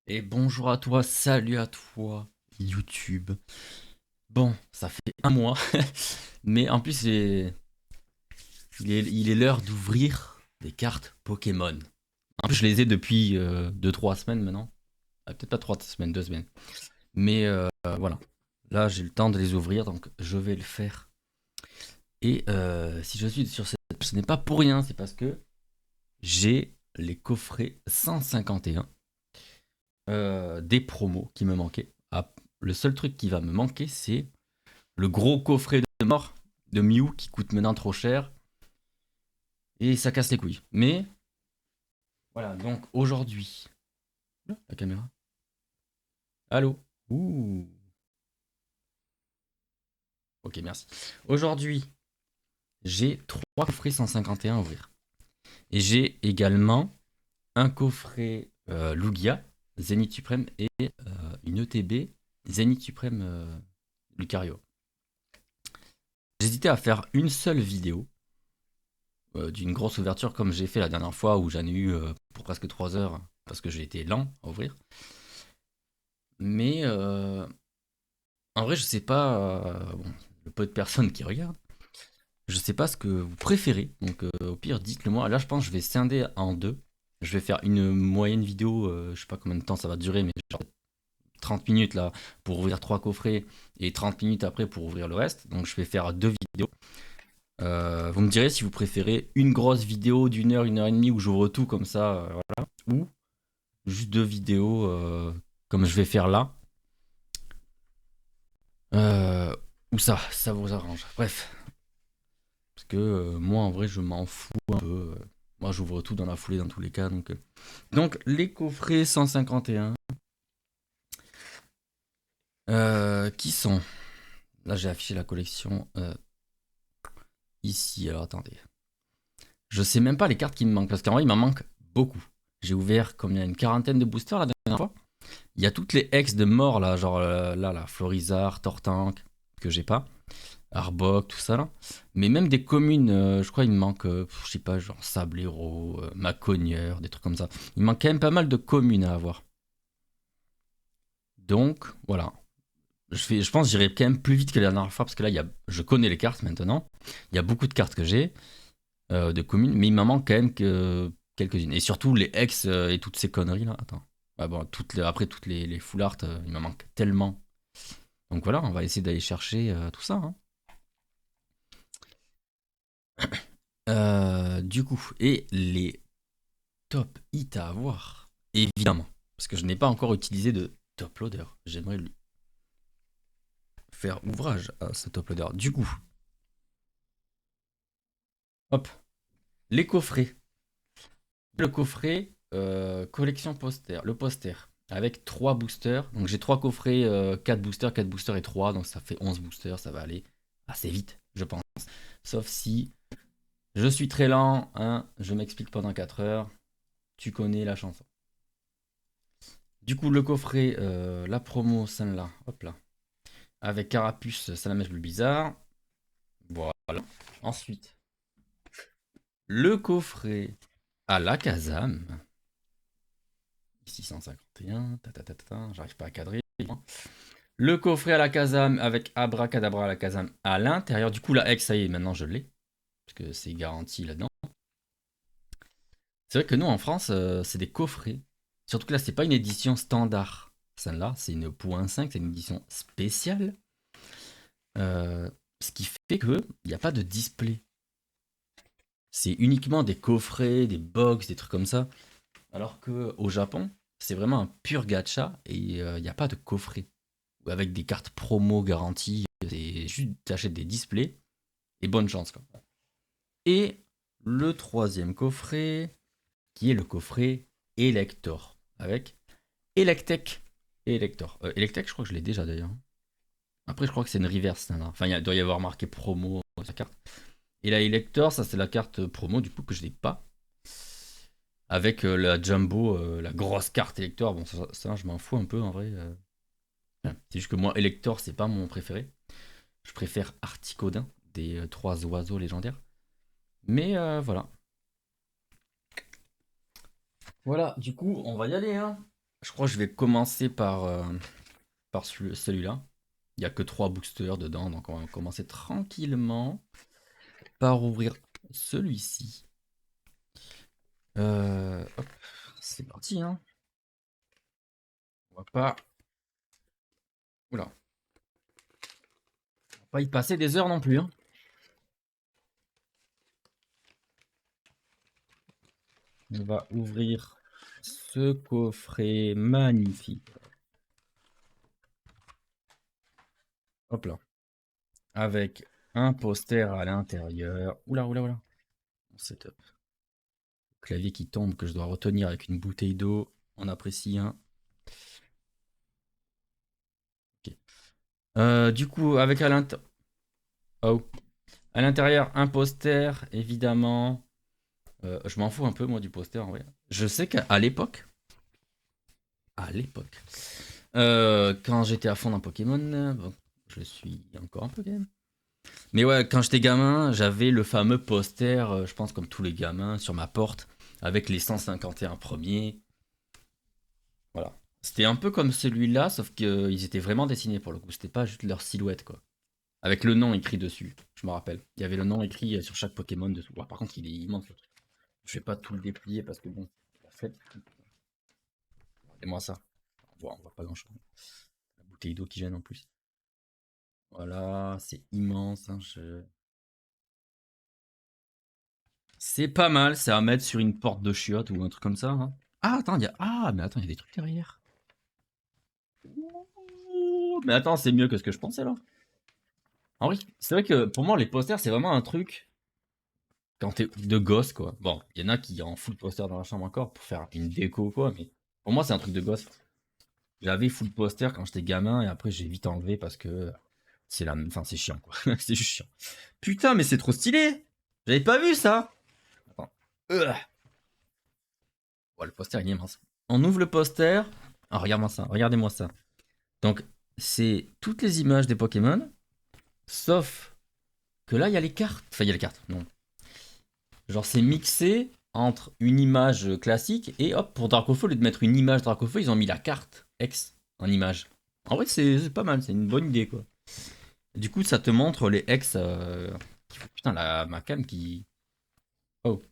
Et bonjour à toi, salut à toi, YouTube. Bon, ça fait un mois, mais en plus, il est l'heure d'ouvrir des cartes Pokémon. En plus, je les ai depuis 2-3 semaines maintenant. Ah, peut-être pas 3 semaines, 2 semaines. Mais voilà, là j'ai le temps de les ouvrir, donc je vais le faire. Et si je suis sur cette page, ce n'est pas pour rien, c'est parce que j'ai les coffrets 151 des promos qui me manquaient. Ah, le seul truc qui va me manquer, c'est le gros coffret de mort de Mew qui coûte maintenant trop cher et ça casse les couilles. Mais voilà, donc aujourd'hui, la caméra. Allô. Ouh. Ok, merci. Aujourd'hui, j'ai 3 coffrets 151 à ouvrir. Et j'ai également un coffret Lugia, Zénith Suprême et une ETB, Zénith Suprême Lucario. J'hésitais à faire une seule vidéo d'une grosse ouverture comme j'ai fait la dernière fois où j'en ai eu pour presque 3 heures parce que j'ai été lent à ouvrir. Mais en vrai, je sais pas, bon, le peu de personnes qui regardent, je sais pas ce que vous préférez. Donc au pire, dites-le moi. Là, je pense que je vais scinder en deux. Je vais faire une moyenne vidéo, je sais pas combien de temps ça va durer, mais genre 30 minutes là pour ouvrir 3 coffrets et 30 minutes après pour ouvrir le reste. Donc je vais faire 2 vidéos. Vous me direz si vous préférez une grosse vidéo d'une heure et demie où j'ouvre tout comme ça, voilà, ou juste 2 vidéos comme je vais faire là. Euh, ou ça vous arrange. Bref, parce que moi en vrai je m'en fous un peu. Moi j'ouvre tout dans la foulée dans tous les cas. Donc les coffrets 151 qui sont... Là j'ai affiché la collection ici. Alors attendez. Je sais même pas les cartes qui me manquent parce qu'en vrai il m'en manque beaucoup. J'ai ouvert combien, une quarantaine de boosters la dernière fois. Il y a toutes les ex de mort là, genre là, Florizard, Tortank, que j'ai pas. Arbok, tout ça là. Mais même des communes, je crois il me manque, je sais pas, genre Sablero, Maconieur, des trucs comme ça. Il manque quand même pas mal de communes à avoir. Donc voilà. Je pense que j'irai quand même plus vite que la dernière fois parce que là, je connais les cartes maintenant. Il y a beaucoup de cartes que j'ai de communes, mais il m'en manque quand même que quelques-unes. Et surtout les ex et toutes ces conneries là. Attends. Ah bon, après toutes les full art, il m'en manque tellement. Donc voilà, on va essayer d'aller chercher tout ça, hein. Du coup, et les top hits à avoir, évidemment. Parce que je n'ai pas encore utilisé de top loader. J'aimerais lui faire ouvrage à ce top loader. Du coup, hop, les coffrets. Le coffret collection poster. Le poster avec 3 boosters. Donc j'ai 3 coffrets, 4 boosters et 3. Donc ça fait 11 boosters. Ça va aller assez vite, je pense. Sauf si je suis très lent. Hein, je m'explique pendant 4 heures. Tu connais la chanson. Du coup, le coffret, la promo, celle-là, hop là, avec Carapuce, Salamèche Bleu Bizarre. Voilà. Ensuite, le coffret à la Kazam. 651, j'arrive pas à cadrer. Le coffret à la Kazam avec Abracadabra à la Kazam à l'intérieur. Du coup, la X, ça y est, maintenant je l'ai. Parce que c'est garanti là-dedans. C'est vrai que nous, en France, c'est des coffrets. Surtout que là, c'est pas une édition standard. Celle-là, c'est une .5, c'est une édition spéciale. Ce qui fait qu'il n'y a pas de display. C'est uniquement des coffrets, des box, des trucs comme ça. Alors qu'au Japon, c'est vraiment un pur gacha et il n'y a pas de coffret. Avec des cartes promo garanties, c'est juste t'achètes des displays et bonne chance, quoi. Et le troisième coffret, qui est le coffret Elector, avec Electek et Elector. Electek, je crois que je l'ai déjà d'ailleurs. Après, je crois que c'est une reverse. Enfin, il doit y avoir marqué promo sur la carte. Et la Elector, ça c'est la carte promo du coup que je n'ai pas. Avec la Jumbo, la grosse carte Elector. Bon, ça, je m'en fous un peu en vrai. C'est juste que moi, Elector, c'est pas mon préféré. Je préfère Articodin, des 3 oiseaux légendaires. Mais voilà. Voilà, du coup, on va y aller, hein. Je crois que je vais commencer par celui-là. Il n'y a que 3 boosters dedans, donc on va commencer tranquillement par ouvrir celui-ci. Hop, c'est parti, hein. On va pas... Oula. On va pas y passer des heures non plus, hein. On va ouvrir ce coffret magnifique. Hop là. Avec un poster à l'intérieur. Oula, oula, oula. Setup. Clavier qui tombe que je dois retenir avec une bouteille d'eau. On apprécie, hein. Ok. Du coup, avec à l'intérieur... Oh. À l'intérieur, un poster, évidemment. Je m'en fous un peu, moi, du poster, en vrai. Je sais qu'à l'époque... quand j'étais à fond dans Pokémon... Bon, je le suis encore un peu, quand même. Mais ouais, quand j'étais gamin, j'avais le fameux poster, je pense comme tous les gamins, sur ma porte, avec les 151 premiers. Voilà. C'était un peu comme celui-là, sauf qu'ils étaient vraiment dessinés pour le coup. C'était pas juste leur silhouette, quoi. Avec le nom écrit dessus, je me rappelle. Il y avait le nom écrit sur chaque Pokémon dessous. Bon, par contre, il est immense. Je vais pas tout le déplier parce que bon, la fête. Regardez-moi ça. On voit pas grand-chose. La bouteille d'eau qui gêne en plus. Voilà, c'est immense, hein, c'est pas mal, c'est à mettre sur une porte de chiottes ou un truc comme ça, hein. Ah, attends, mais attends, il y a des trucs derrière. Ouh, mais attends, c'est mieux que ce que je pensais là. En vrai, c'est vrai que pour moi, les posters, c'est vraiment un truc quand t'es de gosse, quoi. Bon, il y en a qui en foutent le poster dans la chambre encore pour faire une déco, quoi, mais pour moi, c'est un truc de gosse. J'avais full poster quand j'étais gamin et après, j'ai vite enlevé parce que enfin, c'est chiant, quoi. C'est juste chiant. Putain, mais c'est trop stylé! J'avais pas vu ça! Attends. Ouais, le poster, il est immense. On ouvre le poster. Ah, regarde-moi ça, regardez-moi ça. Donc, c'est toutes les images des Pokémon, sauf que là, il y a les cartes. Enfin, il y a les cartes, non. Genre, c'est mixé entre une image classique et hop, pour Dracofeu, au lieu de mettre une image Dracofeu, ils ont mis la carte X en image. En vrai, c'est pas mal, c'est une bonne idée, quoi. Du coup, ça te montre les X. Putain, ma cam qui. Oh,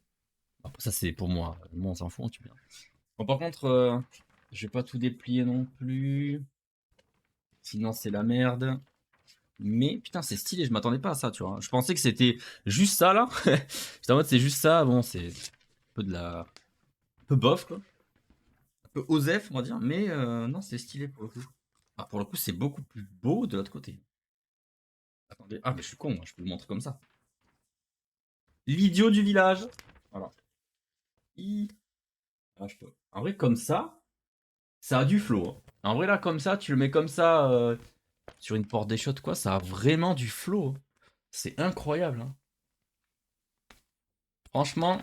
après, ça, c'est pour moi. Moi, on s'en fout, tu vois. Bon, par contre, je vais pas tout déplier non plus. Sinon, c'est la merde. Mais putain, c'est stylé, je m'attendais pas à ça, tu vois. Je pensais que c'était juste ça là. J'étais en mode c'est juste ça, bon, c'est un peu de la. Un peu bof quoi. Un peu osef, on va dire. Mais non, c'est stylé pour le coup. Ah, pour le coup, c'est beaucoup plus beau de l'autre côté. Attendez. Ah, mais je suis con, moi, je peux le montrer comme ça. L'idiot du village. Voilà. Ah, je peux. En vrai, comme ça a du flow, hein. En vrai, là, comme ça, tu le mets comme ça sur une porte des shots, quoi, ça a vraiment du flow, hein. C'est incroyable, hein. Franchement,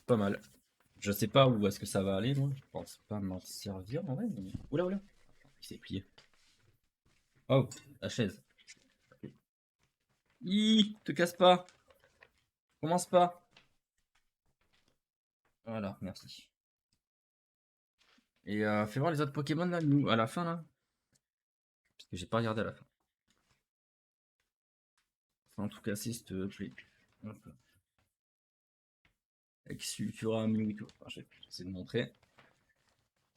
pas mal. Je sais pas où est-ce que ça va aller, moi. Je pense pas m'en servir en vrai. Mais... Oula, oula. Il s'est plié. Oh, la chaise. Te casse pas. Commence pas. Voilà, merci. Et fais voir les autres Pokémon là, nous, à la fin là. Parce que j'ai pas regardé à la fin. Sans tout casser, s'il te plaît. Hop. Avec Sulfura, Mewtwo. Enfin, j'essaie de montrer.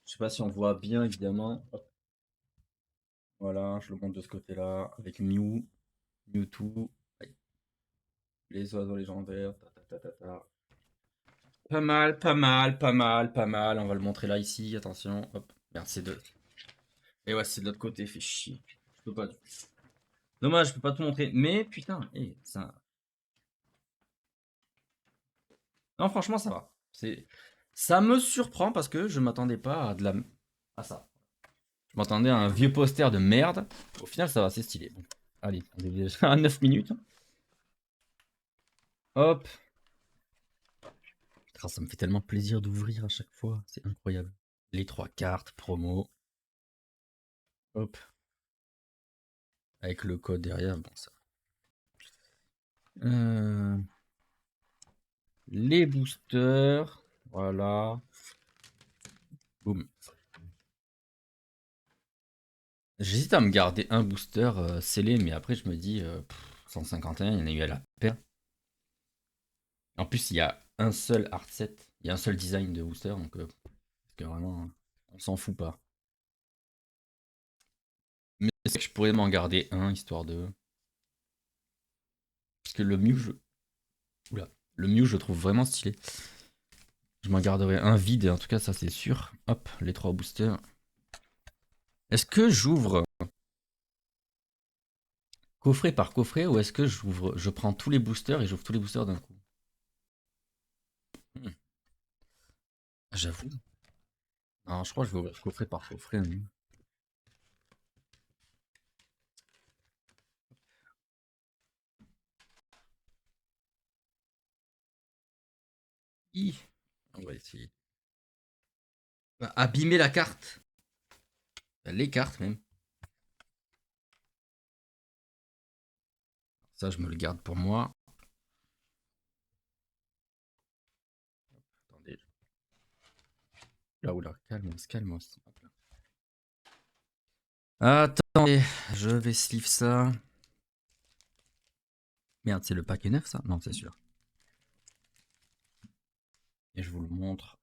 Je sais pas si on voit bien, évidemment. Hop. Voilà, je le montre de ce côté-là. Avec Mewtwo. Aïe. Les oiseaux légendaires. Ta, ta, ta, ta, ta. Pas mal, pas mal, pas mal, pas mal. On va le montrer là, ici. Attention. Hop. Merde, c'est de. Et ouais, c'est de l'autre côté. Fait chier. Je peux pas. Dommage, je peux pas tout montrer. Mais putain, ça. Non, franchement, ça va. Ça me surprend parce que je m'attendais pas à ça. Je m'attendais à un vieux poster de merde. Au final, ça va, c'est stylé. Bon. Allez, on est déjà à 9 minutes. Hop. Putain, ça me fait tellement plaisir d'ouvrir à chaque fois. C'est incroyable. Les 3 cartes, promo. Hop. Avec le code derrière, bon ça. Euh, les boosters. Voilà. Boum. J'hésite à me garder un booster scellé, mais après je me dis 151, il y en a eu à la paire. En plus, il y a un seul art set, il y a un seul design de booster, donc parce que vraiment, on s'en fout pas. Mais c'est que je pourrais m'en garder un, histoire de... Parce que le Mew, Oula. Le Mew, je le trouve vraiment stylé. Je m'en garderai un vide, en tout cas, ça c'est sûr. Hop, les 3 boosters. Est-ce que j'ouvre coffret par coffret ou est-ce que je prends tous les boosters et j'ouvre tous les boosters d'un coup? Hmm, J'avoue. Non, je crois que je vais ouvrir coffret par coffret, hein. Hi. On va essayer. Abîmer la carte. Les cartes même. Ça, je me le garde pour moi. Attendez. Là, oula, calme, calme. Attendez, je vais sleeve ça. Merde, c'est le paquet neuf ça? Non, c'est sûr. Et je vous le montre.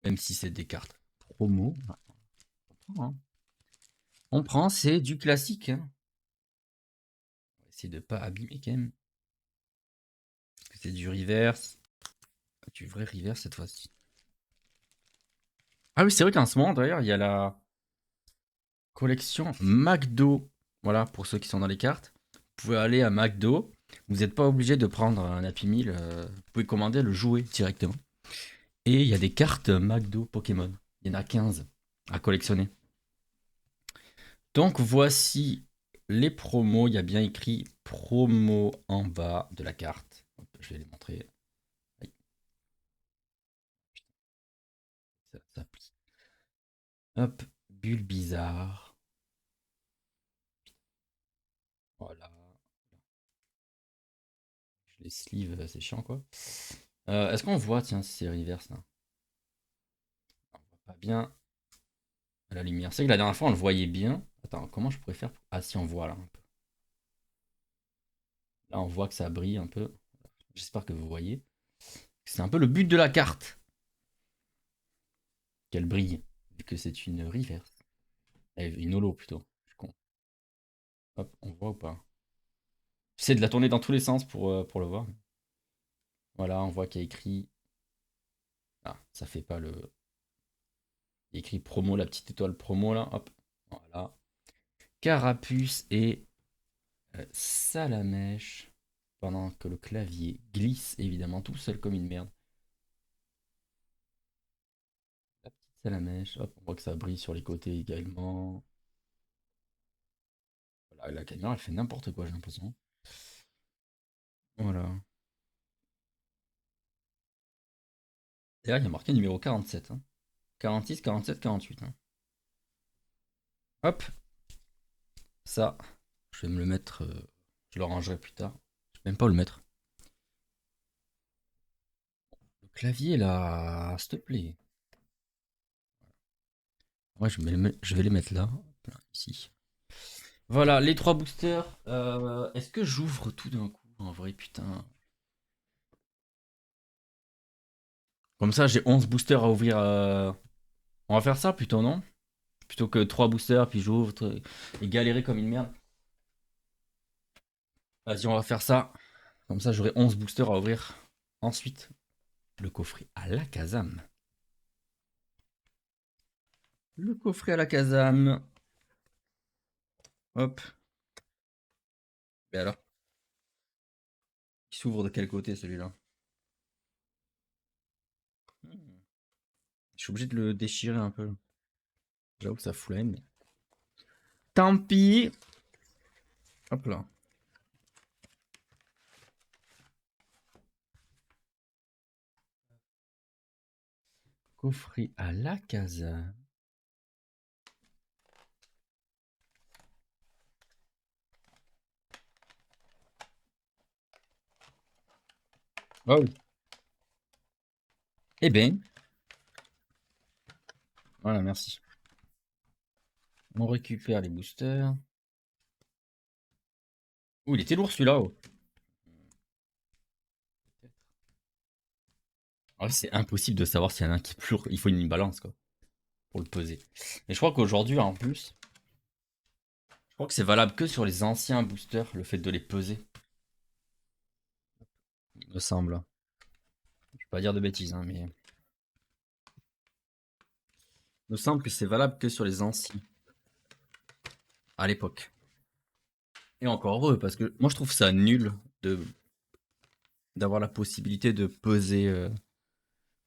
Même si c'est des cartes promo. On prend, hein. On prend, c'est du classique, hein. On va essayer de pas abîmer quand même. Parce que c'est du reverse. Du vrai reverse cette fois-ci. Ah oui, c'est vrai qu'en ce moment, d'ailleurs, il y a la collection McDo. Voilà, pour ceux qui sont dans les cartes. Vous pouvez aller à McDo. Vous n'êtes pas obligé de prendre un Happy Meal. Vous pouvez commander le jouet directement. Et il y a des cartes McDo Pokémon. Il y en a 15 à collectionner. Donc voici les promos. Il y a bien écrit promo en bas de la carte. Hop, je vais les montrer. Aïe, ça plie. Hop, bulle bizarre. Voilà. Je les sleeve, c'est chiant quoi. Est-ce qu'on voit, tiens, si c'est reverse là? On voit pas bien à la lumière. C'est que la dernière fois on le voyait bien. Attends, comment je pourrais faire Ah si, on voit là un peu. Là on voit que ça brille un peu. J'espère que vous voyez. C'est un peu le but de la carte. Qu'elle brille. Vu que c'est une reverse. Une holo plutôt. Je suis con. Hop, on voit ou pas? J'essaie de la tourner dans tous les sens pour le voir. Voilà, on voit qu'il y a écrit. Ah, ça fait pas le. Il y a écrit promo, la petite étoile promo là. Hop. Voilà. Carapuce et Salamèche. Pendant que le clavier glisse évidemment tout seul comme une merde. La petite Salamèche. Hop, on voit que ça brille sur les côtés également. Voilà, la caméra elle fait n'importe quoi, j'ai l'impression. Voilà. Et là, il y a marqué numéro 47, hein. 46, 47, 48, hein. Hop, ça, je vais me le mettre. Je le rangerai plus tard. Je vais même pas le mettre. Le clavier là, s'il te plaît. Ouais, je vais les mettre là. Hop, ici. Voilà, les 3 boosters. Est-ce que j'ouvre tout d'un coup? En vrai, putain. Comme ça, j'ai 11 boosters à ouvrir. On va faire ça plutôt, non? Plutôt que 3 boosters, puis j'ouvre et galérer comme une merde. Vas-y, on va faire ça. Comme ça, j'aurai 11 boosters à ouvrir. Ensuite, le coffret à la Kazam. Le coffret à la Kazam. Hop. Et alors? Il s'ouvre de quel côté celui-là? Hmm. Je suis obligé de le déchirer un peu. J'avoue que ça fout la haine. Tant pis. Hop là. Coffret à la Kazam. Oh oui. Eh ben. Voilà, merci. On récupère les boosters. Ouh, il était lourd celui-là. Oh. Ah, c'est impossible de savoir s'il y en a un qui est plus lourd. Il faut une balance quoi, pour le peser. Mais je crois qu'aujourd'hui, en plus, je crois que c'est valable que sur les anciens boosters, le fait de les peser. Il me semble. Je vais pas dire de bêtises, hein, mais il me semble que c'est valable que sur les anciens à l'époque. Et encore heureux, parce que moi je trouve ça nul de d'avoir la possibilité de peser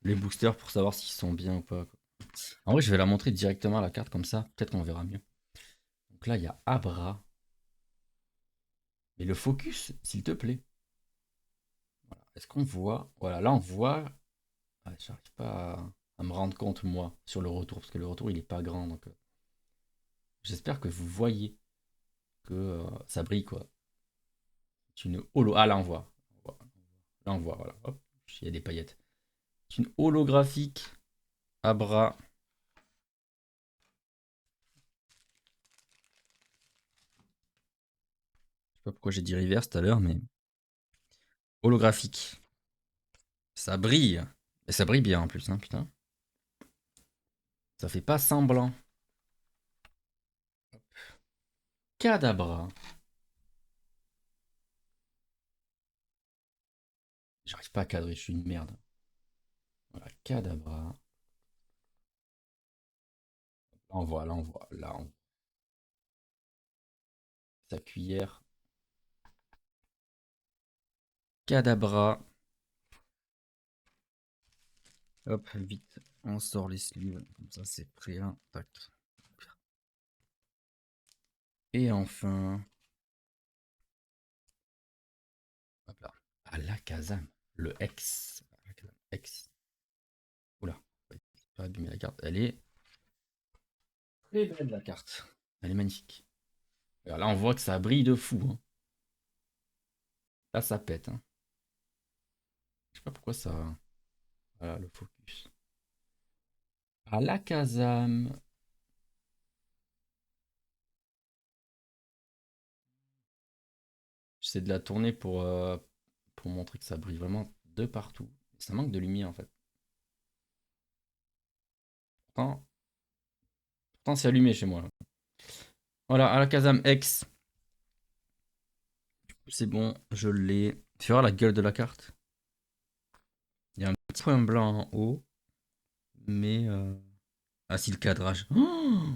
les boosters pour savoir s'ils sont bien ou pas, quoi. En vrai, je vais la montrer directement à la carte comme ça, peut-être qu'on verra mieux. Donc là, il y a Abra. Mais le focus, s'il te plaît. Voilà. Est-ce qu'on voit? Voilà, là on voit. Ah, j'arrive pas à me rendre compte, moi, sur le retour, parce que le retour il est pas grand. Donc j'espère que vous voyez que ça brille, quoi. C'est une holo. Ah, là on voit. Là on voit, voilà. Hop, il y a des paillettes. C'est une holographique Abra. Je sais pas pourquoi j'ai dit reverse tout à l'heure, mais holographique. Ça brille. Et ça brille bien en plus, hein, putain. Ça fait pas semblant. Cadabra. J'arrive pas à cadrer, je suis une merde. Voilà, Cadabra. Là on voit, là on voit, là on... Sa cuillère. Cadabra. Hop, vite, on sort les sleeves. Comme ça c'est prêt, hein. Tac. Et enfin... Hop là. Alakazam. Le X. Alakazam X. Oula. Pas abîmer la carte. Elle est très belle la carte. Elle est magnifique. Alors là on voit que ça brille de fou, hein. Là ça pète, hein. Je sais pas pourquoi ça... Voilà le focus. Alakazam. J'essaie de la tourner pour montrer que ça brille vraiment de partout. Ça manque de lumière en fait. Pourtant, pourtant c'est allumé chez moi, là. Voilà, Alakazam X. C'est bon, je l'ai. Tu vois la gueule de la carte? Il y a un petit point blanc en haut. Mais... Ah si, le cadrage. Oh,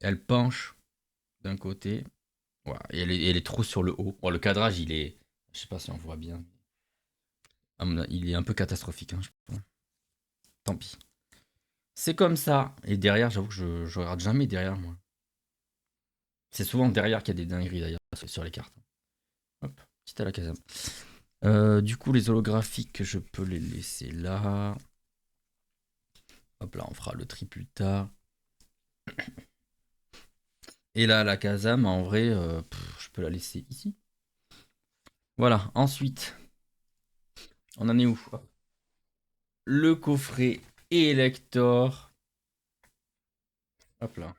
elle penche d'un côté. Voilà, et elle est trop sur le haut. Bon, le cadrage, il est... Je sais pas si on voit bien. Il est un peu catastrophique, hein, je pense. Tant pis. C'est comme ça. Et derrière, j'avoue que je regarde jamais derrière, moi. C'est souvent derrière qu'il y a des dingueries, d'ailleurs, sur les cartes. Hop, petit à la caserne. Du coup, les holographiques, je peux les laisser là. Hop là, on fera le tri plus tard. Et là, la Kazam, en vrai, je peux la laisser ici. Voilà, ensuite, on en est où? Le coffret Elector. Hop là.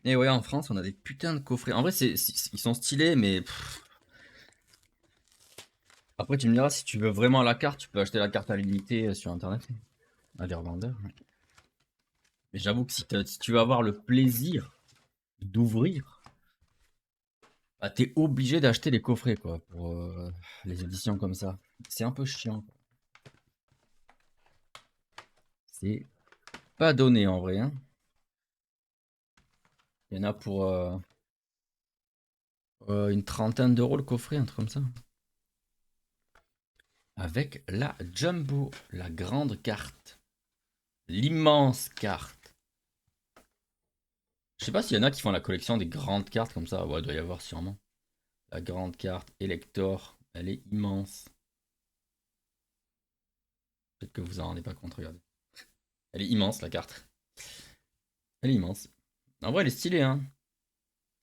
Et ouais, en France, on a des putains de coffrets. En vrai, ils sont stylés, mais... Après, tu me diras, si tu veux vraiment la carte, tu peux acheter la carte à l'unité sur Internet. À des revendeurs. Mais j'avoue que si tu veux avoir le plaisir d'ouvrir, bah, t'es obligé d'acheter les coffrets, quoi, pour les éditions comme ça. C'est un peu chiant, quoi. C'est pas donné, en vrai, hein. Il y en a pour une trentaine d'euros le coffret, un truc comme ça. Avec la Jumbo, la grande carte. L'immense carte. Je sais pas s'il y en a qui font la collection des grandes cartes comme ça. Ouais, il doit y avoir sûrement. La grande carte Elector, elle est immense. Peut-être que vous en rendez pas compte, regardez. Elle est immense la carte. Elle est immense. En vrai, elle est stylée, hein.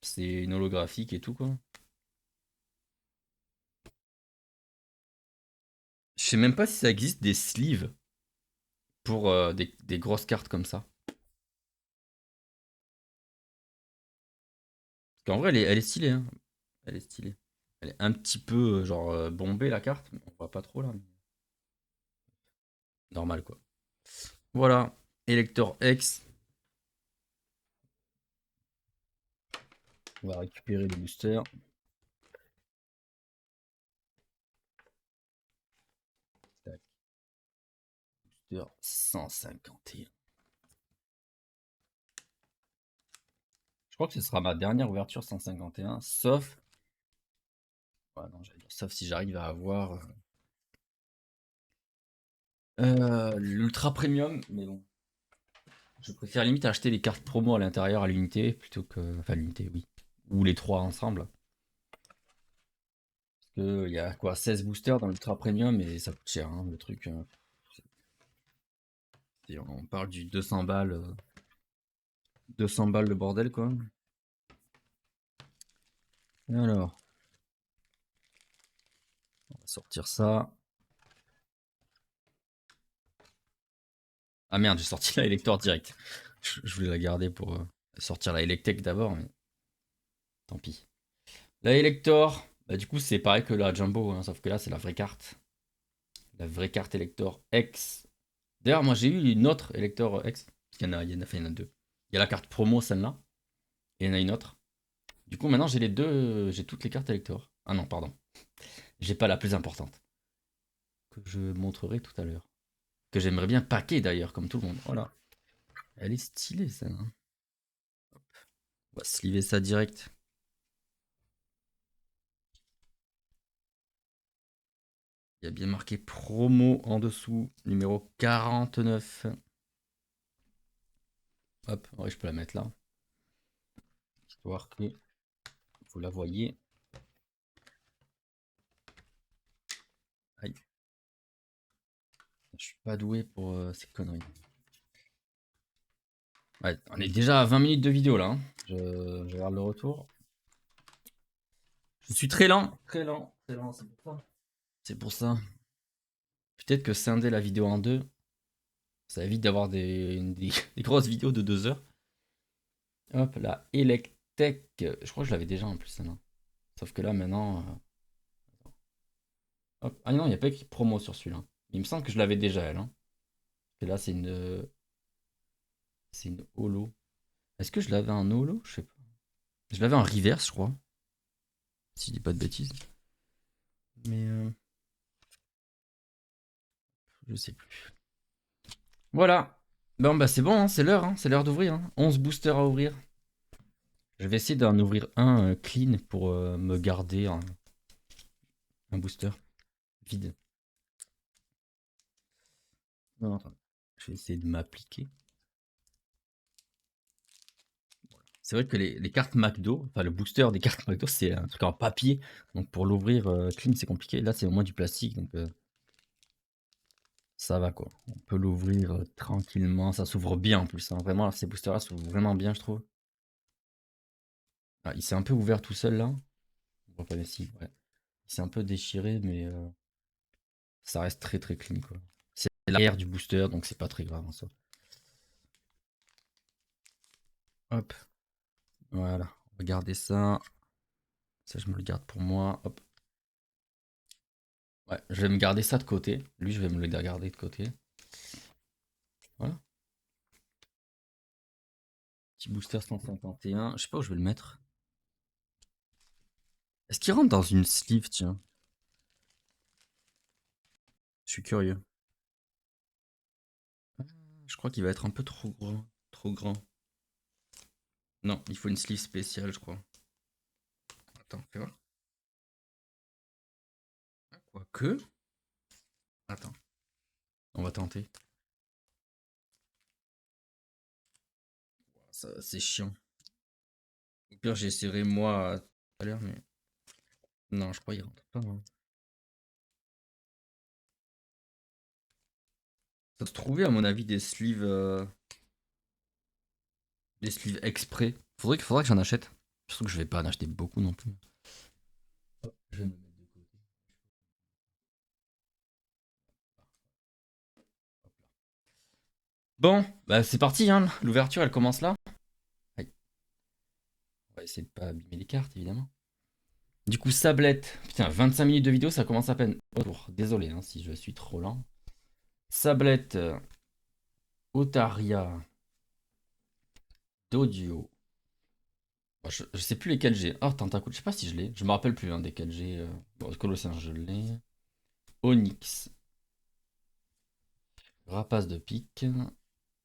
C'est une holographique et tout, quoi. sais même pas si ça existe des sleeves pour des grosses cartes comme ça. Parce qu'en vrai, elle est stylée, hein. Elle est stylée. Elle est un petit peu genre bombée la carte, mais on voit pas trop là. Normal quoi. Voilà. Elector X. On va récupérer le booster. Tac. Booster 151. Je crois que ce sera ma dernière ouverture 151, sauf. Ouais, non, j'allais dire, sauf si j'arrive à avoir l'ultra premium, mais bon. Je préfère limite acheter les cartes promo à l'intérieur à l'unité plutôt que. Enfin, l'unité, oui. Ou les trois ensemble. Parce que il y a quoi, 16 boosters dans l'ultra premium et ça coûte cher, hein, le truc. On parle du 200 balles. 200 balles le bordel, quoi. Alors, on va sortir ça. Ah merde, j'ai sorti la Elector direct. Je voulais la garder pour sortir la Electek d'abord, mais tant pis. La Elector, bah, du coup, c'est pareil que la Jumbo, hein, sauf que là, c'est la vraie carte. La vraie carte Elector X. D'ailleurs, moi, j'ai eu une autre Elector X. Il y en a deux. Il y a la carte promo, celle-là, et il y en a une autre. Du coup, maintenant, j'ai les deux, j'ai toutes les cartes Elector. Ah non, pardon. J'ai pas la plus importante, que je montrerai tout à l'heure. Que j'aimerais bien paquer d'ailleurs, comme tout le monde. Voilà. Elle est stylée, ça. Hein. On va sliver ça direct. Il y a bien marqué promo en dessous, numéro 49. Hop, ouais, je peux la mettre là. Histoire que vous la voyez. Aïe. Je suis pas doué pour ces conneries. Ouais, on est déjà à 20 minutes de vidéo là. Hein. Je regarde le retour. Je suis très lent. Très lent. Très lent, c'est pour ça. C'est pour ça. Peut-être que scinder la vidéo en deux, ça évite d'avoir des grosses vidéos de 2 heures. Hop, la Electek. Je crois que je l'avais déjà en plus, celle-là. Sauf que là, maintenant. Hop. Ah non, il n'y a pas écrit promo sur celui-là. Il me semble que je l'avais déjà, elle. Hein. Et là, c'est une. C'est une holo. Est-ce que je l'avais en holo? Je sais pas. Je l'avais en reverse, je crois. Si je dis pas de bêtises. Mais. Je sais plus. Voilà. Bon, bah, c'est bon, hein, c'est l'heure. Hein, c'est l'heure d'ouvrir. Hein. 11 boosters à ouvrir. Je vais essayer d'en ouvrir un clean pour me garder un booster vide. Non, attends. Je vais essayer de m'appliquer. C'est vrai que les cartes McDo, enfin le booster des cartes McDo, c'est un truc en papier. Donc pour l'ouvrir clean, c'est compliqué. Là, c'est au moins du plastique. Donc ça va quoi. On peut l'ouvrir tranquillement. Ça s'ouvre bien en plus. Hein. Vraiment, ces boosters-là s'ouvrent vraiment bien, je trouve. Ah, il s'est un peu ouvert tout seul là. On voit pas ici. Ouais. Il s'est un peu déchiré, mais ça reste très très clean quoi. C'est l'arrière du booster, donc c'est pas très grave en soi. Hop. Voilà. Regardez ça. Ça, je me le garde pour moi. Hop. Ouais, je vais me garder ça de côté. Lui, je vais me le garder de côté. Voilà. Petit booster 151. Je sais pas où je vais le mettre. Est-ce qu'il rentre dans une sleeve, tiens? Je suis curieux. Je crois qu'il va être un peu trop gros. Trop grand. Non, il faut une sleeve spéciale, je crois. Attends, fais voir. Quoique. Attends. On va tenter. Ça, c'est chiant. Au pire, j'essaierai moi tout à l'heure, mais. Non, je crois qu'il rentre pas. Hein. Ça se trouvait, à mon avis, des sleeves exprès. Faudrait que j'en achète. Surtout que je vais pas en acheter beaucoup non plus. Je vais me mettre de côté. Bon, bah c'est parti, hein. L'ouverture, elle commence là. Aïe. On va essayer de pas abîmer les cartes, évidemment. Du coup, Sablette. Putain, 25 minutes de vidéo, ça commence à peine. Autour. Désolé hein, si je suis trop lent. Sablette. Otaria. Dodio. Bon, je sais plus lesquels j'ai. Oh, Tentacool, je sais pas si je l'ai. Je me rappelle plus hein, desquels j'ai. Bon, Colossien, je l'ai. Onyx. Rapace de pique.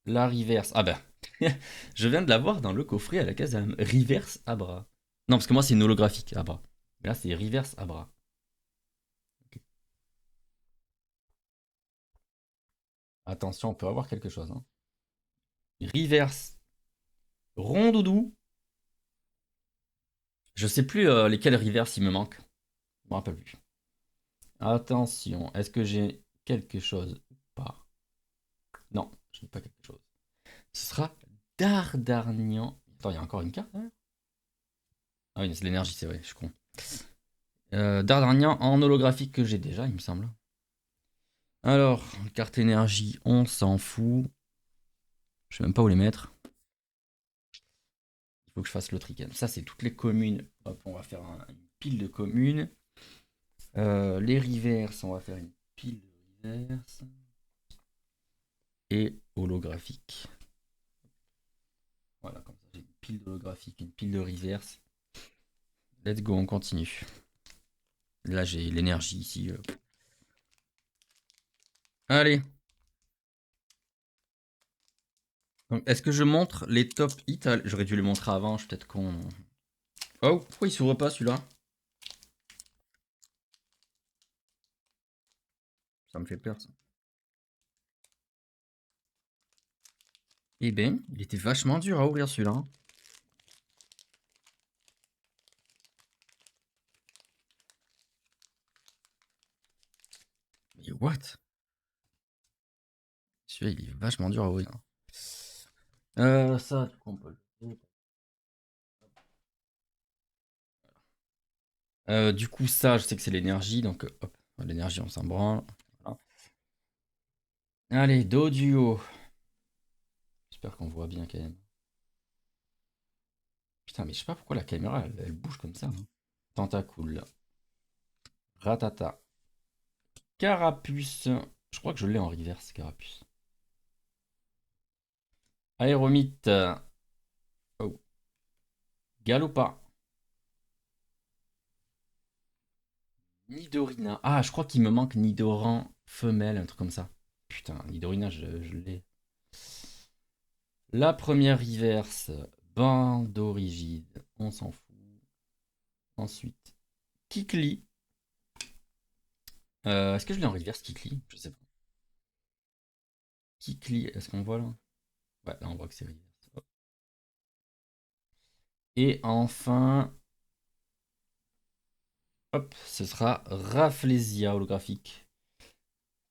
La reverse. Ah ben. Je viens de la voir dans le coffret à la case Reverse Abra. Non, parce que moi c'est une holographique Abra. Mais là c'est Reverse Abra. Ok. Attention, on peut avoir quelque chose. Hein. Reverse Rondoudou. Je sais plus lesquels reverse il me manque. Je me rappelle plus. Attention, est-ce que j'ai quelque chose ou pas? Non, je n'ai pas quelque chose. Ce sera Dardarnian. Attends, il y a encore une carte hein. Ah oui, c'est l'énergie, c'est vrai, je suis con. Dardarnian en holographique que j'ai déjà, il me semble. Alors, carte énergie, on s'en fout. Je sais même pas où les mettre. Il faut que je fasse le trick. Ça, c'est toutes les communes. Hop, on va faire une pile de communes. Les reverses, on va faire une pile de reverses. Et holographique. Voilà, comme ça, j'ai une pile d'holographique, une pile de reverse. Let's go, on continue. Là, j'ai l'énergie ici. Allez. Donc, est-ce que je montre les top hits? J'aurais dû les montrer avant, je suis peut-être con. Oh, pourquoi il s'ouvre pas celui-là? Ça me fait peur, ça. Eh ben, il était vachement dur à ouvrir celui-là. Hein. Mais what? Celui-là, il est vachement dur à ouvrir. Ça, du coup, on peut le... du coup, ça, je sais que c'est l'énergie, donc hop, l'énergie, on s'en branle. Voilà. Allez, dos duo. J'espère qu'on voit bien quand même. Putain, mais je sais pas pourquoi la caméra, elle bouge comme ça. Hein. Tentacool. Ratata. Carapuce. Je crois que je l'ai en reverse, Carapuce. Aéromite. Oh. Galopa. Nidorina. Ah, je crois qu'il me manque Nidoran femelle, un truc comme ça. Putain, Nidorina, je l'ai. La première reverse, bandeau rigide, on s'en fout. Ensuite, Kikli. Est-ce que je l'ai en reverse, Kikli? Je sais pas. Kikli, est-ce qu'on voit là? Ouais, là on voit que c'est reverse. Hop. Et enfin, hop, ce sera Rafflesia holographique.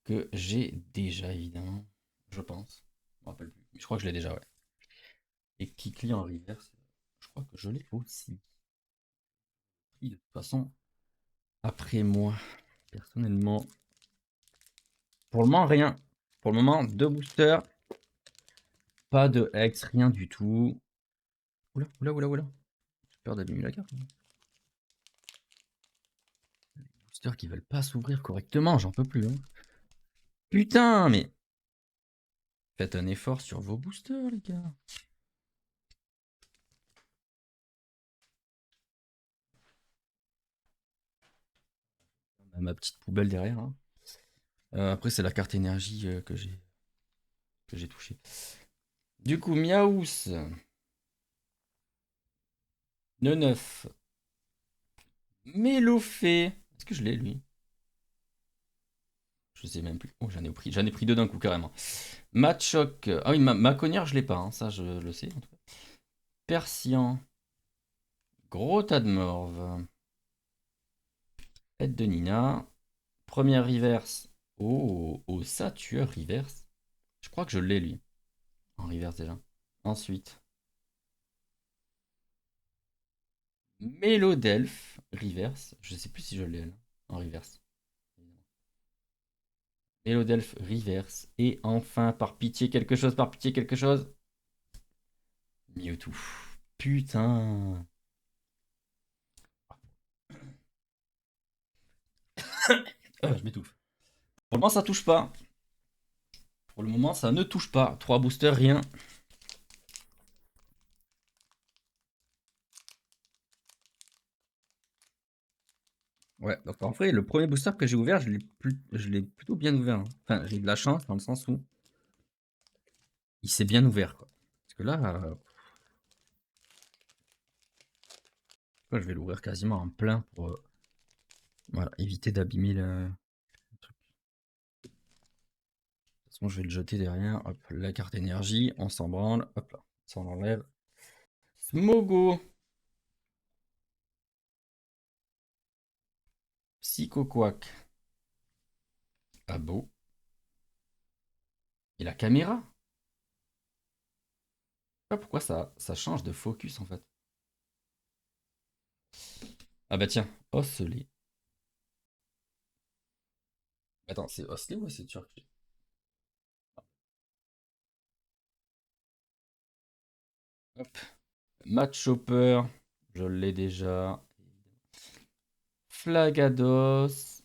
Que j'ai déjà, évidemment. Je pense. Je me rappelle plus. Mais je crois que je l'ai déjà, ouais. Et Kikli en reverse, je crois que je l'ai aussi. Et de toute façon, après moi, personnellement. Pour le moment, rien. Pour le moment, deux boosters. Pas de X, rien du tout. Oula, oula, oula, oula. J'ai peur d'abîmer la carte. Les boosters qui veulent pas s'ouvrir correctement, j'en peux plus. Hein. Putain, mais faites un effort sur vos boosters, les gars. Ma petite poubelle derrière. Hein. Après, c'est la carte énergie que j'ai touchée. Du coup, Miaous. Neuf. Mélofée. Est-ce que je l'ai, lui? Je sais même plus. Oh, j'en ai pris deux d'un coup, carrément. Machoc. Ah oui, ma connière, je l'ai pas. Hein, ça, je le sais. En tout cas. Persian. Gros tas de morve. Aide de Nina. Première reverse. Oh, oh, ça, tueur reverse. Je crois que je l'ai, lui. En reverse déjà. Ensuite. Mélodelph. Reverse. Je sais plus si je l'ai, elle. En reverse. Melodelph reverse. Et enfin, par pitié, quelque chose, par pitié, quelque chose. Mewtwo. Putain. Je m'étouffe. Pour le moment, ça touche pas. Pour le moment, ça ne touche pas. 3 boosters, rien. Ouais, donc en vrai, le premier booster que j'ai ouvert, je l'ai plutôt bien ouvert, hein. Enfin, j'ai eu de la chance dans le sens où il s'est bien ouvert, quoi. Parce que là, je vais l'ouvrir quasiment en plein pour voilà, éviter d'abîmer le truc. De toute façon, je vais le jeter derrière. Hop, la carte énergie, on s'en branle. Hop là, ça on l'enlève. Smogo. Psychoquack. Ah beau. Et la caméra? Je sais pas pourquoi ça change de focus en fait. Ah bah tiens, Osselé. Attends, c'est Osselé ou c'est turc? Hop. Match Chopper, je l'ai déjà. Flagados,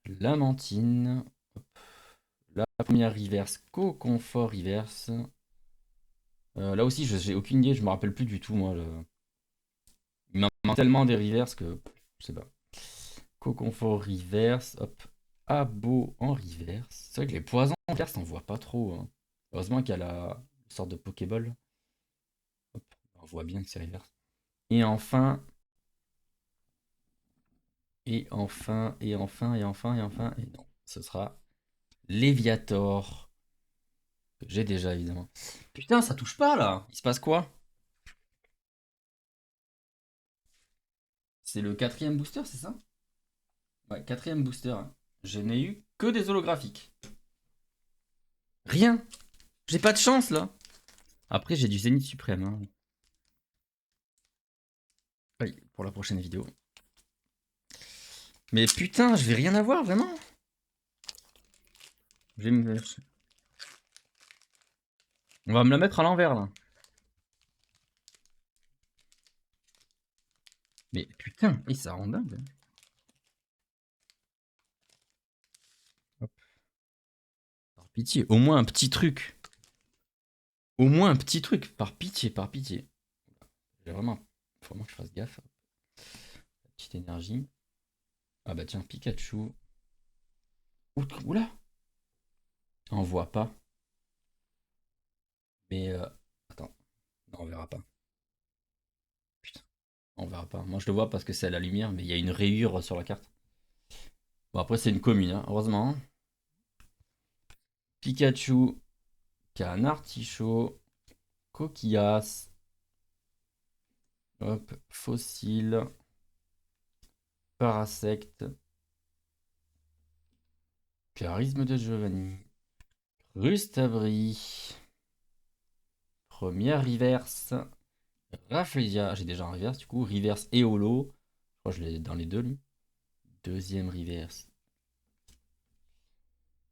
Lamantine, hop. La première reverse, Co-Confort reverse. Là aussi, j'ai aucune idée, je me rappelle plus du tout, moi. Il m'en manque tellement des reverses que je sais pas. Co-Confort reverse, hop. Abo en reverse. C'est vrai que les poisons en reverse, on voit pas trop, hein. Heureusement qu'il y a la sorte de Pokéball. Hop, on voit bien que c'est reverse. Et enfin, et enfin, et enfin, et enfin, et enfin, et non, ce sera Léviator, que j'ai déjà évidemment. Putain, ça touche pas là. Il se passe quoi? C'est le quatrième booster, c'est ça? Ouais, quatrième booster, hein. Je n'ai eu que des holographiques. Rien. J'ai pas de chance là. Après, j'ai du Zénith suprême, hein. Oui, pour la prochaine vidéo. Mais putain, je vais rien avoir vraiment. Je vais me- On va me la mettre à l'envers là. Mais putain, et ça rend dingue. Hop, par pitié, au moins un petit truc. Au moins un petit truc, par pitié, par pitié. J'ai vraiment, faut vraiment que je fasse gaffe. Petite énergie. Ah bah tiens, Pikachu. Oula, on voit pas. Mais attends, non, on verra pas. Putain, on verra pas. Moi je le vois parce que c'est à la lumière, mais il y a une rayure sur la carte. Bon après c'est une commune, hein, heureusement. Pikachu, Canartichaud, Coquillas, hop, Fossile, Parasect, Charisme de Giovanni, Rustabri, première reverse, Rafflesia, j'ai déjà un reverse du coup, reverse et holo. Je crois que je l'ai dans les deux lui. Deuxième reverse.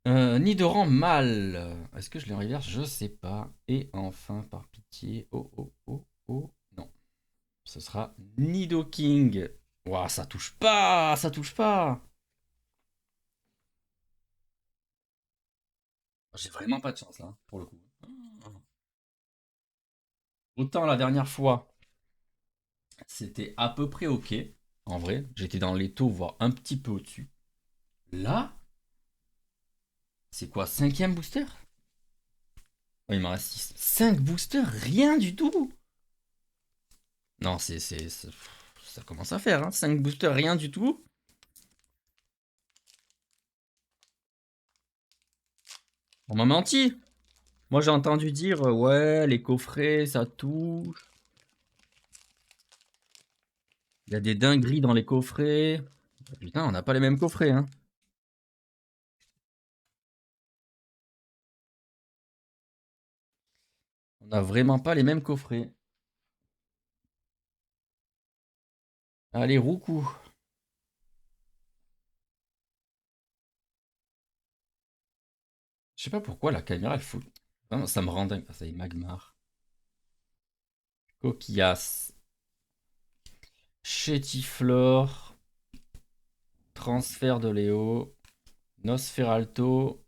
Nidoran mal. Est-ce que je l'ai en reverse? Je sais pas. Et enfin, par pitié. Oh, oh, oh, oh. Non. Ce sera Nidoking. Ouah, ça touche pas. Ça touche pas. J'ai vraiment pas de chance là, pour le coup. Autant la dernière fois, c'était à peu près ok. En vrai, j'étais dans les taux, voire un petit peu au-dessus. Là, c'est quoi? Cinquième booster? Oh, il m'en reste 6. 5 boosters, rien du tout. Non, ça commence à faire, hein. 5 boosters, rien du tout. On m'a menti. Moi, j'ai entendu dire, ouais, les coffrets, ça touche. Il y a des dingueries dans les coffrets. Putain, on n'a pas les mêmes coffrets, hein. On n'a vraiment pas les mêmes coffrets. Allez, Roucou. Je sais pas pourquoi la caméra, elle fout. Vraiment, ça me rend dingue. Ah, ça y est, Magmar. Coquillas. Chétiflore. Transfert de Léo. Nosferalto.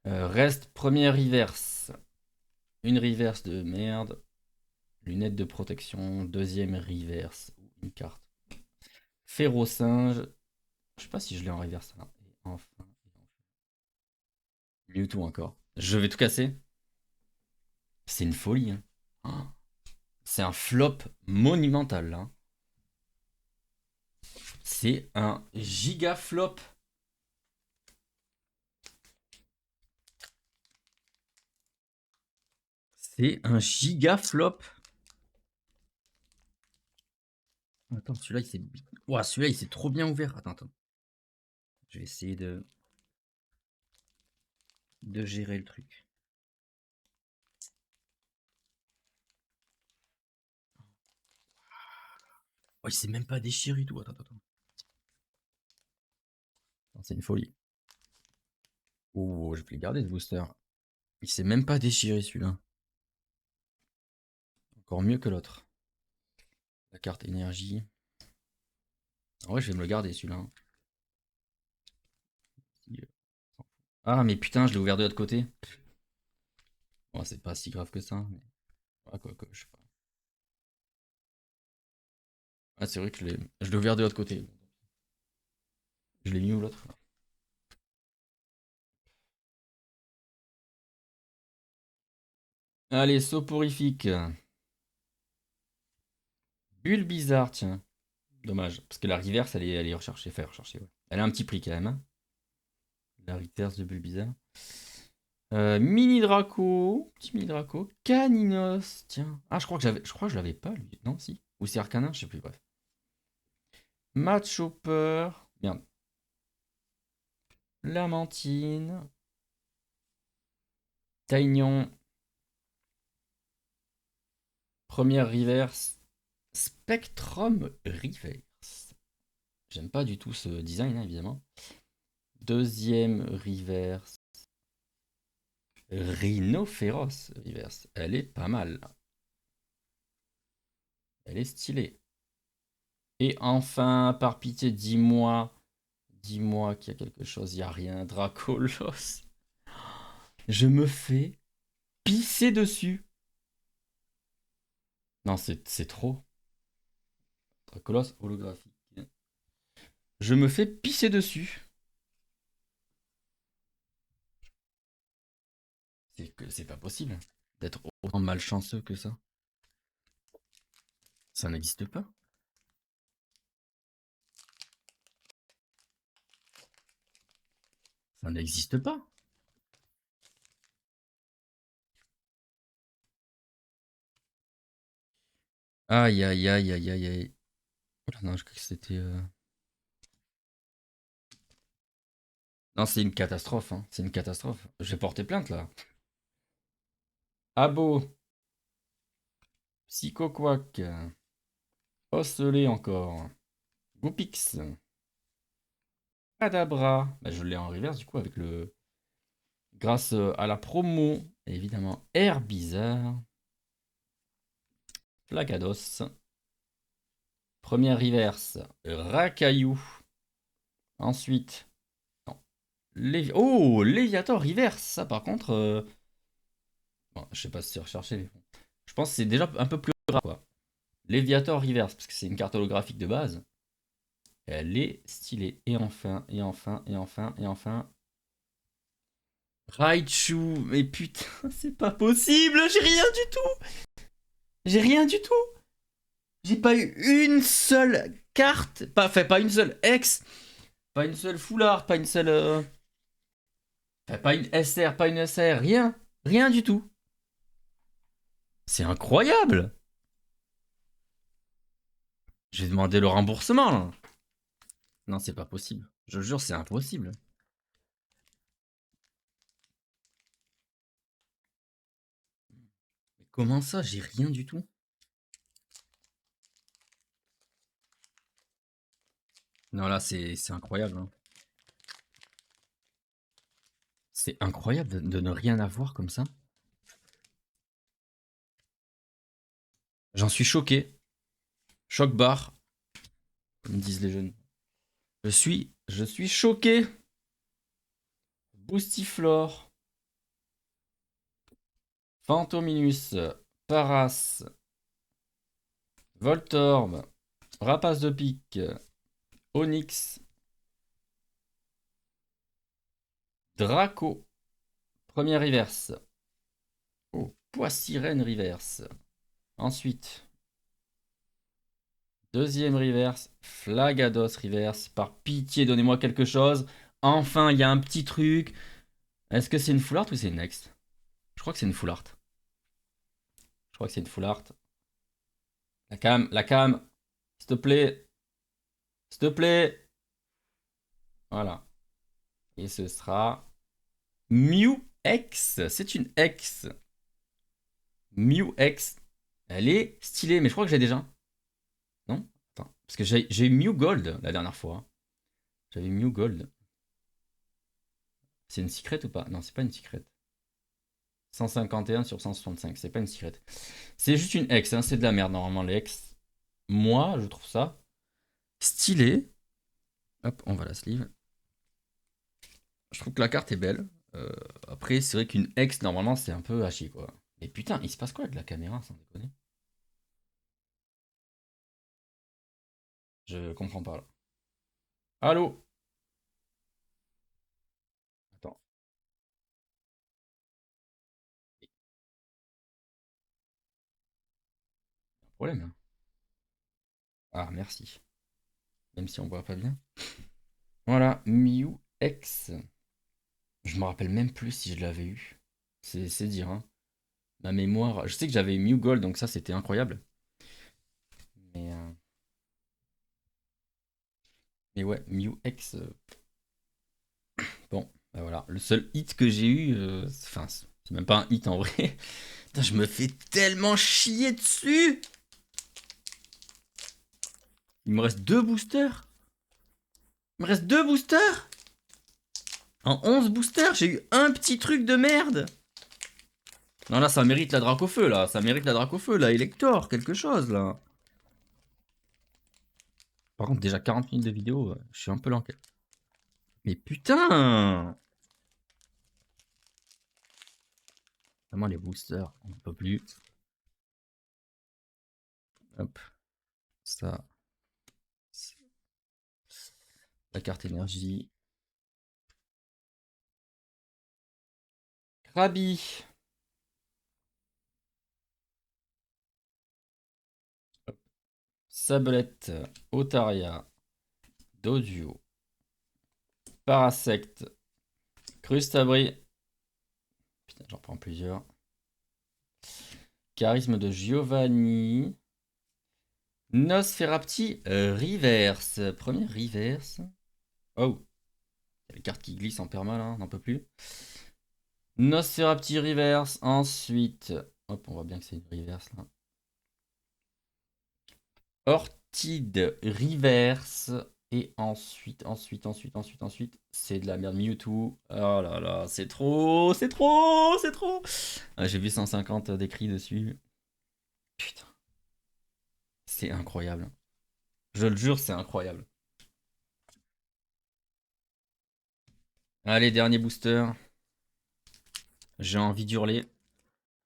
Reste première reverse. Une reverse de merde. Lunettes de protection. Deuxième reverse. Une carte. Férocinge. Je sais pas si je l'ai en reverse là. Et enfin. Mewtwo encore. Je vais tout casser. C'est une folie. Hein. Oh, c'est un flop monumental là. C'est un giga flop. C'est un giga flop. Attends, celui-là il s'est. Ouah, celui-là il s'est trop bien ouvert. Attends, attends. Je vais essayer de gérer le truc. Oh, il s'est même pas déchiré du tout. Attends, attends. C'est une folie. Oh, je vais le garder ce booster. Il s'est même pas déchiré celui-là. Encore mieux que l'autre. La carte énergie. En vrai, je vais me le garder celui-là. Ah, mais putain, je l'ai ouvert de l'autre côté. Bon, c'est pas si grave que ça. Mais... Ah, quoi, je sais pas. Ah, c'est vrai que je l'ai ouvert de l'autre côté. Je l'ai mis où l'autre? Allez, soporifique. Bulle bizarre, tiens. Dommage. Parce que la reverse, elle est recherchée. Enfin, recherchée, ouais. Elle a un petit prix quand même. Hein. La reverse de bulle bizarre. Mini Draco. Petit mini Draco. Caninos. Tiens. Ah, je crois que je l'avais pas, lui. Non, si. Ou c'est Arcanin, je sais plus, bref. Match Chopper. Merde. Lamentine. Taignon. Première reverse. Spectrum Reverse. J'aime pas du tout ce design, hein, évidemment. Deuxième reverse. Rhinophéros reverse. Elle est pas mal. Elle est stylée. Et enfin, par pitié, dis-moi. Dis-moi qu'il y a quelque chose. Il n'y a rien. Dracolos. Je me fais pisser dessus. Non, c'est trop. Dracolos holographique. Je me fais pisser dessus. C'est pas possible d'être autant malchanceux que ça. Ça n'existe pas. Ça n'existe pas. Aïe, aïe, aïe, aïe, aïe, aïe. Oh là, non, je crois que c'était... Non, c'est une catastrophe. Hein. C'est une catastrophe. Je vais porter plainte, là. Abo. Psychoquack. Osselé encore. Goupix. Kadabra. Bah, je l'ai en reverse, du coup, avec le... Grâce à la promo. Évidemment, Air Bizarre. Flagados. Première reverse. Racaillou. Ensuite... Non. Oh, Léviator reverse. Ça, par contre... Bon, je sais pas si c'est recherché. Je pense que c'est déjà un peu plus rare, quoi. Léviator reverse, parce que c'est une carte holographique de base. Elle est stylée. Et enfin, et enfin, et enfin, et enfin. Raichu, mais putain, c'est pas possible, j'ai rien du tout. J'ai rien du tout. J'ai pas eu une seule carte, pas une seule ex, pas une seule foulard, pas une seule, pas une SR, pas une SR, rien, rien du tout. C'est incroyable. J'ai demandé le remboursement là. Non, c'est pas possible. Je jure, c'est impossible. Mais comment ça, j'ai rien du tout? Non, là, c'est incroyable. Hein. C'est incroyable de ne rien avoir comme ça. J'en suis choqué. Choc barre, comme disent les jeunes. Je suis choqué. Boostiflore, Phantominus, Paras, Voltorb, Rapace de pique, Onyx, Draco, première reverse. Oh, Poissirène reverse. Ensuite, deuxième reverse, Flagados reverse. Par pitié, donnez-moi quelque chose. Enfin, il y a un petit truc. Est-ce que c'est une full art ou c'est une next? Je crois que c'est une full art. Je crois que c'est une full art. La cam, s'il te plaît. S'il te plaît. Voilà. Et ce sera Mew X. C'est une X. Mew X. Elle est stylée, mais je crois que j'ai déjà. Non? Attends. Parce que j'ai eu Mew Gold la dernière fois. J'avais Mew Gold. C'est une secret ou pas? Non, c'est pas une secret. 151 sur 165, c'est pas une secret. C'est juste une X, hein, c'est de la merde normalement les X. Moi, je trouve ça stylé. Hop, on va la sleeve. Je trouve que la carte est belle. Après, c'est vrai qu'une X, normalement, c'est un peu haché, quoi. Et putain, il se passe quoi avec la caméra, sans déconner? Je comprends pas, là. Allô? Attends, un problème, hein. Ah, merci. Même si on voit pas bien. Voilà, Mew X. Je me rappelle même plus si je l'avais eu. C'est dire, hein. Ma mémoire. Je sais que j'avais eu Mew Gold, donc ça, c'était incroyable. Mais, euh, mais ouais, Mew X. Bon, bah voilà. Le seul hit que j'ai eu. Enfin, c'est même pas un hit en vrai. Putain, je me fais tellement chier dessus! Il me reste deux boosters. Il me reste deux boosters. En 11 boosters, j'ai eu un petit truc de merde. Non, là, ça mérite la Dracofeu, là. Ça mérite la Dracofeu, là. Elector, quelque chose, là. Par contre, déjà 40 minutes de vidéo, je suis un peu lent. Mais putain! Vraiment, les boosters, on ne peut plus. Hop, ça. La carte énergie. Krabi. Sablette. Otaria. Doduo. Parasect. Crustabri. Putain, j'en prends plusieurs. Charisme de Giovanni. Nosferapti Reverse. Première Reverse. Oh. Il y a les cartes qui glissent en perma là, on n'en peut plus. Nosferapti Reverse. Ensuite. Hop, on voit bien que c'est une Reverse là. Orchid Reverse. Et ensuite, c'est de la merde Mewtwo. Oh là là, c'est trop, c'est trop, c'est trop. Ah, j'ai vu 150 d'écrits dessus. Putain, c'est incroyable. Je le jure, c'est incroyable. Allez, dernier booster. J'ai envie d'hurler.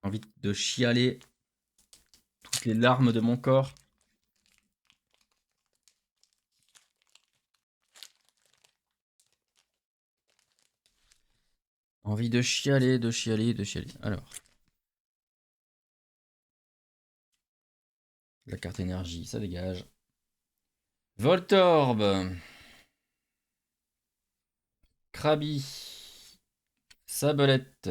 Envie de chialer toutes les larmes de mon corps. Envie de chialer, de chialer, de chialer. Alors. La carte énergie, ça dégage. Voltorb. Krabi. Sablette.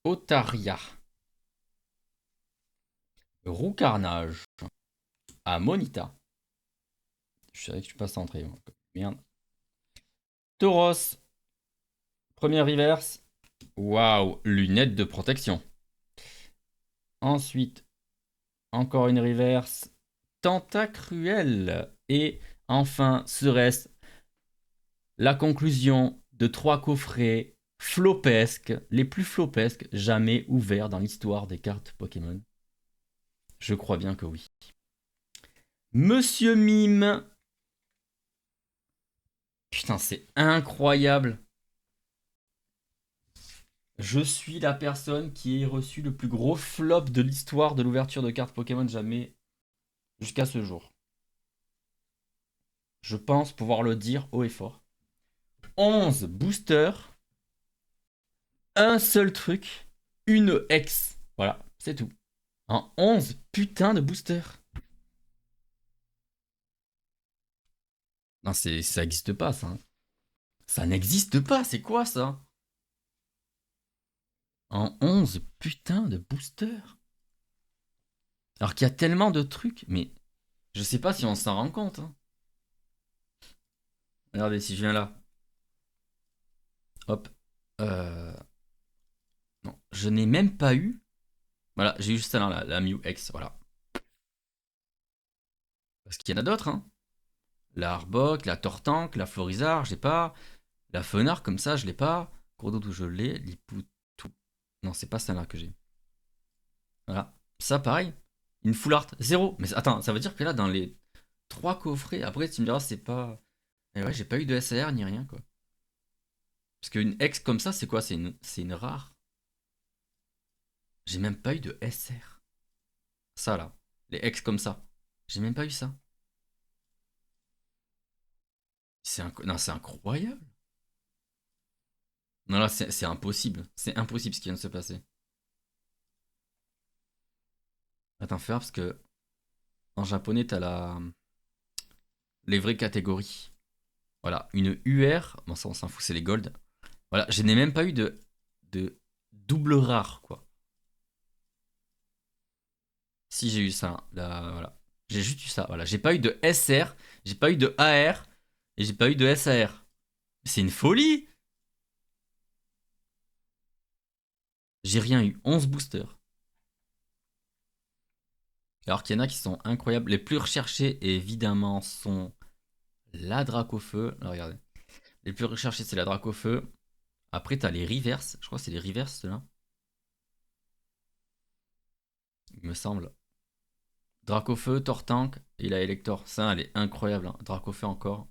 Otaria. Roucarnage. Amonita. Je savais que tu passes entrée. Merde. Tauros. Première reverse. Waouh, lunettes de protection. Ensuite, encore une reverse. Tentacruel. Et enfin, serait-ce la conclusion de 3 coffrets flopesques, les plus flopesques jamais ouverts dans l'histoire des cartes Pokémon. Je crois bien que oui. Monsieur Mime. Putain, c'est incroyable. Je suis la personne qui ait reçu le plus gros flop de l'histoire de l'ouverture de cartes Pokémon jamais jusqu'à ce jour. Je pense pouvoir le dire haut et fort. 11 boosters, un seul truc, une X. Voilà, c'est tout. En 11 putains de boosters. Non, ça n'existe pas, ça. Hein. Ça n'existe pas, c'est quoi ça? En 11 putains de boosters. Alors qu'il y a tellement de trucs, mais je sais pas si on s'en rend compte. Hein. Regardez, si je viens là. Hop. Non, je n'ai même pas eu. Voilà, j'ai eu juste celle-là, la Mew X, voilà. Parce qu'il y en a d'autres, hein. La Arbok, la Tortank, la Florizard, j'ai pas. La Fenard, comme ça, je l'ai pas. Courdoudou, je l'ai. Lipoutou. Non, c'est pas celle-là que j'ai. Voilà. Ça, pareil. Une Full Art, 0. Mais attends, ça veut dire que là, dans les 3 coffrets, après, tu me diras, c'est pas. Et ouais, j'ai pas eu de SAR ni rien, quoi. Parce qu'une X comme ça, c'est quoi? C'est une rare. J'ai même pas eu de SR. Ça, là. Les X comme ça. J'ai même pas eu ça. Non, c'est incroyable. Non, là, c'est impossible. C'est impossible ce qui vient de se passer. Attends, faire parce que en japonais, t'as les vraies catégories. Voilà, une UR. Bon, ça, on s'en fout, c'est les gold. Voilà, je n'ai même pas eu de double rare, quoi. Si j'ai eu ça, là, voilà. J'ai juste eu ça, voilà. J'ai pas eu de SR, j'ai pas eu de AR, et j'ai pas eu de SAR. C'est une folie! J'ai rien eu. 11 boosters. Alors qu'il y en a qui sont incroyables. Les plus recherchés, évidemment, sont la Dracofeu. Là, regardez. Les plus recherchés, c'est la Dracofeu. Après, t'as les reverse. Je crois que c'est les reverse, ceux-là. Il me semble. Dracofeu, Tortank et la Elector. Ça, elle est incroyable. Hein. Dracofeu encore.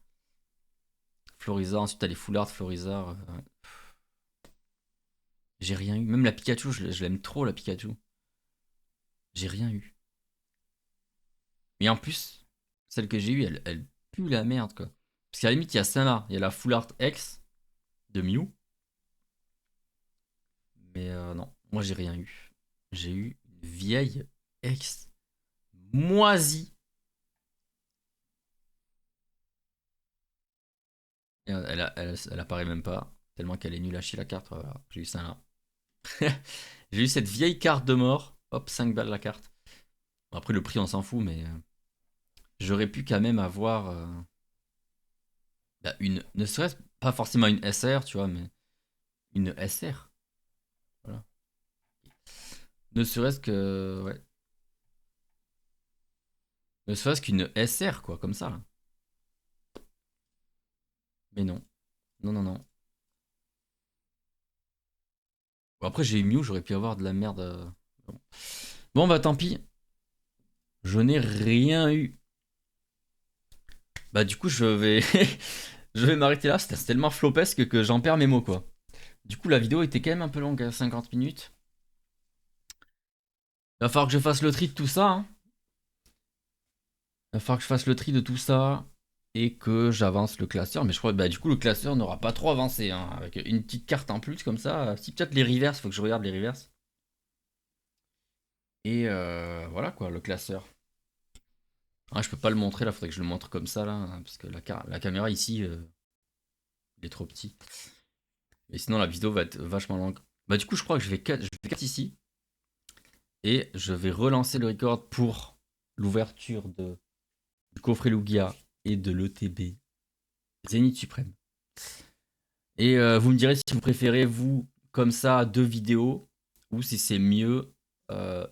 Florizard. Ensuite, t'as les Full Art, Florizard. J'ai rien eu. Même la Pikachu, je l'aime trop, la Pikachu. J'ai rien eu. Et en plus, celle que j'ai eue, elle pue la merde, quoi. Parce qu'à la limite, il y a celle-là. Il y a la Full Art X de Mew. Mais non, moi j'ai rien eu. J'ai eu une vieille ex moisie. Et elle apparaît même pas. Tellement qu'elle est nulle à chier la carte. Voilà, j'ai eu ça là. J'ai eu cette vieille carte de mort. Hop, 5 balles la carte. Bon, après le prix on s'en fout, mais j'aurais pu quand même avoir bah, une. Ne serait-ce pas forcément une SR, tu vois, mais une SR. Voilà. Ne serait-ce que. Ouais. Ne serait-ce qu'une SR, quoi, comme ça. Là. Mais non. Non, non, non. Bon, après, j'ai eu Mew, j'aurais pu avoir de la merde. Bon. Bon, bah tant pis. Je n'ai rien eu. Bah, du coup, je vais, je vais m'arrêter là. C'était tellement flopesque que j'en perds mes mots, quoi. Du coup, la vidéo était quand même un peu longue, à 50 minutes. Il va falloir que je fasse le tri de tout ça. Hein. Il va falloir que je fasse le tri de tout ça. Et que j'avance le classeur. Mais je crois que bah, du coup, le classeur n'aura pas trop avancé. Hein, avec une petite carte en plus, comme ça. Si peut-être les reverse, faut que je regarde les reverse. Et voilà, quoi, le classeur. Ah, je peux pas le montrer là, faudrait que je le montre comme ça là, hein, parce que la caméra ici, il est trop petit. Et sinon la vidéo va être vachement longue. Bah du coup je crois que je vais cut ici et je vais relancer le record pour l'ouverture du coffret Lugia et de l'ETB Zénith Suprême. Et vous me direz si vous préférez vous comme ça 2 vidéos ou si c'est mieux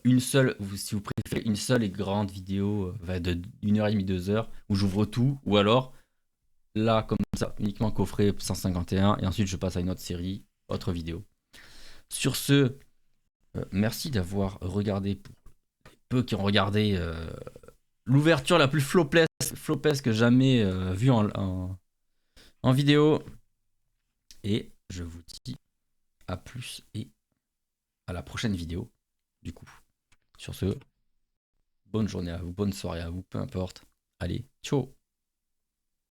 une seule, si vous préférez une seule et grande vidéo de 1h30, 2 heures où j'ouvre tout ou alors là, comme ça, uniquement coffret 151, et ensuite je passe à une autre série, autre vidéo. Sur ce, merci d'avoir regardé, pour les peu qui ont regardé, l'ouverture la plus flopesque jamais vue en vidéo. Et je vous dis à plus et à la prochaine vidéo, du coup. Sur ce, bonne journée à vous, bonne soirée à vous, peu importe. Allez, ciao!